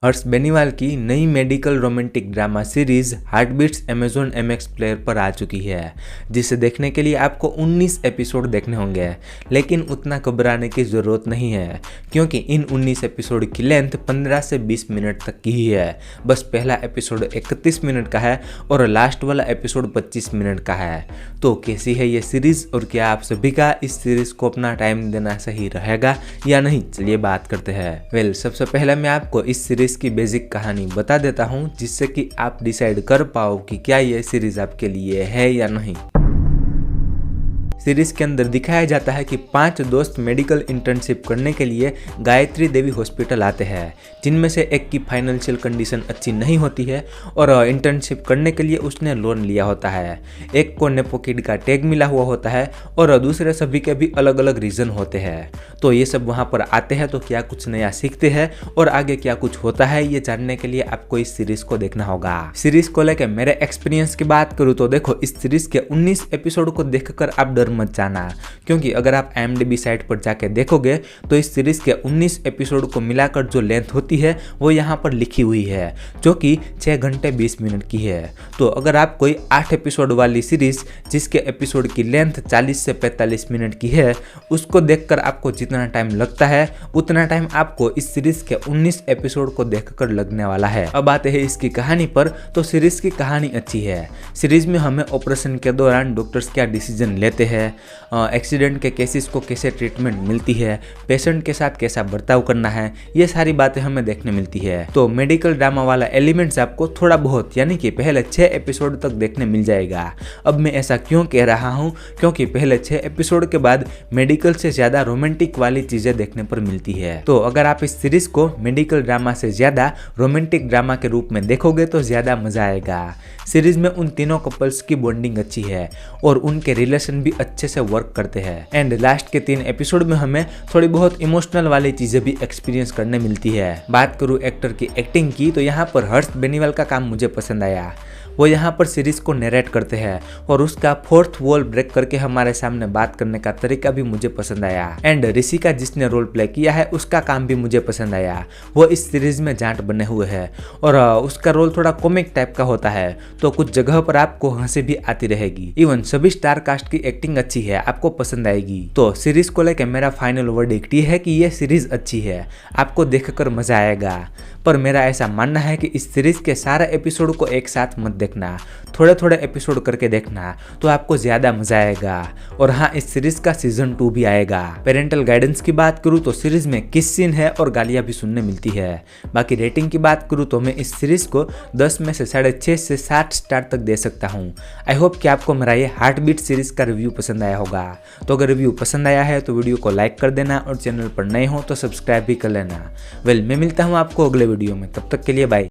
हर्ष बेनीवाल की नई medical romantic drama series heartbeats Amazon MX player पर आ चुकी है, जिसे देखने के लिए आपको 19 एपिसोड देखने होंगे। लेकिन उतना घबराने की ज़रूरत नहीं है, क्योंकि इन 19 एपिसोड की लेंथ 15 से 20 मिनट तक की ही है। बस पहला एपिसोड 31 मिनट का है और लास्ट वाला एपिसोड 25 मिनट का है। तो कैसी है ये सीरीज़ और क्या आप सभी का इस सीरीज़ को अपना टाइम देना सही रहेगा या नहीं, चलिए बात करते हैं। सबसे पहले मैं आपको इस सीरीज की बेसिक कहानी बता देता हूं, जिससे कि आप डिसाइड कर पाओ कि क्या ये सीरीज आपके लिए है या नहीं। सीरीज के अंदर दिखाया जाता है कि 5 दोस्त मेडिकल इंटर्नशिप करने के लिए गायत्री देवी हॉस्पिटल आते हैं, जिनमें से एक की फाइनेंशियल कंडीशन अच्छी नहीं होती है और इंटर्नशिप करने के लिए उसने लोन लिया होता है। एक को नेपो किड का टैग मिला हुआ होता है और दूसरे सभी के भी अलग अलग रीज़न होते हैं। तो ये सब वहाँ पर आते हैं तो क्या कुछ नया सीखते हैं और आगे क्या कुछ होता है, ये जानने के लिए आपको इस सीरीज को देखना होगा। सीरीज को लेकर मेरे एक्सपीरियंस की बात करूँ तो देखो, इस सीरीज के 19 एपिसोड को देखकर आप डर मत जाना, क्योंकि अगर आप IMDb साइट पर जाके देखोगे तो इस सीरीज के 19 एपिसोड को मिलाकर जो लेंथ होती है वो यहाँ पर लिखी हुई है, जो कि 6 घंटे 20 मिनट की है। तो अगर आप कोई 8 एपिसोड वाली सीरीज जिसके एपिसोड की लेंथ 40 से 45 मिनट की है, उसको देखकर आपको जितना टाइम लगता है उतना टाइम आपको इस सीरीज के 19 एपिसोड को देखकर लगने वाला है। अब आते हैं इसकी कहानी पर। तो सीरीज की कहानी अच्छी है। सीरीज में हमें ऑपरेशन के दौरान डॉक्टर्स क्या डिसीजन लेते हैं, एक्सीडेंट के केसेस को कैसे ट्रीटमेंट मिलती है, पेशेंट के साथ कैसा बर्ताव करना है, ये सारी बातें हमें देखने मिलती है। तो मेडिकल ड्रामा वाला एलिमेंट्स आपको थोड़ा बहुत यानी कि पहले 6 एपिसोड तक देखने मिल जाएगा। अब मैं ऐसा क्यों कह रहा हूँ, क्योंकि पहले 6 एपिसोड के बाद मेडिकल से ज्यादा रोमांटिक वाली चीजें देखने पर मिलती है। तो अगर आप इस सीरीज को मेडिकल ड्रामा से ज्यादा रोमांटिक ड्रामा के रूप में देखोगे तो ज्यादा मजा आएगा। सीरीज में उन तीनों कपल्स की बॉन्डिंग अच्छी है और उनके रिलेशन भी अच्छे से वर्क करते हैं। एंड लास्ट के 3 एपिसोड में हमें थोड़ी बहुत इमोशनल वाली चीजें भी एक्सपीरियंस करने मिलती है। बात करूँ एक्टर की एक्टिंग की, तो यहाँ पर हर्ष बेनीवाल का काम मुझे पसंद आया। वो यहाँ पर सीरीज को नरेट करते हैं और उसका 4th वॉल ब्रेक करके हमारे सामने बात करने का तरीका भी मुझे पसंद आया। एंड ऋषि का जिसने रोल प्ले किया है उसका काम भी मुझे पसंद आया। वो इस सीरीज में जाट बने हुए हैं और उसका रोल थोड़ा कॉमिक टाइप का होता है, तो कुछ जगह पर आपको हंसी भी आती रहेगी। इवन सभी स्टार कास्ट की एक्टिंग अच्छी है, आपको पसंद आएगी। तो सीरीज को लेकर मेरा फाइनल वर्डिक्ट ये है कि ये सीरीज अच्छी है, आपको देखकर मजा आएगा। पर मेरा ऐसा मानना है कि इस सीरीज के सारे एपिसोड को एक साथ मत देखना, थोड़े थोड़े एपिसोड करके देखना, तो आपको ज्यादा मजा आएगा। और हाँ, इस सीरीज का सीजन 2 भी आएगा। पेरेंटल गाइडेंस की बात करूँ तो सीरीज में किस सीन है और गालियां भी सुनने मिलती है। बाकी रेटिंग की बात करूँ तो मैं इस सीरीज को 10 में से 6.5 से 7 स्टार तक दे सकता हूँ। आई होप कि आपको मेरा ये हार्टबीट सीरीज का रिव्यू पसंद आया होगा। तो अगर रिव्यू पसंद आया है तो वीडियो को लाइक कर देना और चैनल पर नए हो तो सब्सक्राइब भी कर लेना। मैं मिलता हूँ आपको अगले वीडियो में, तब तक के लिए बाय।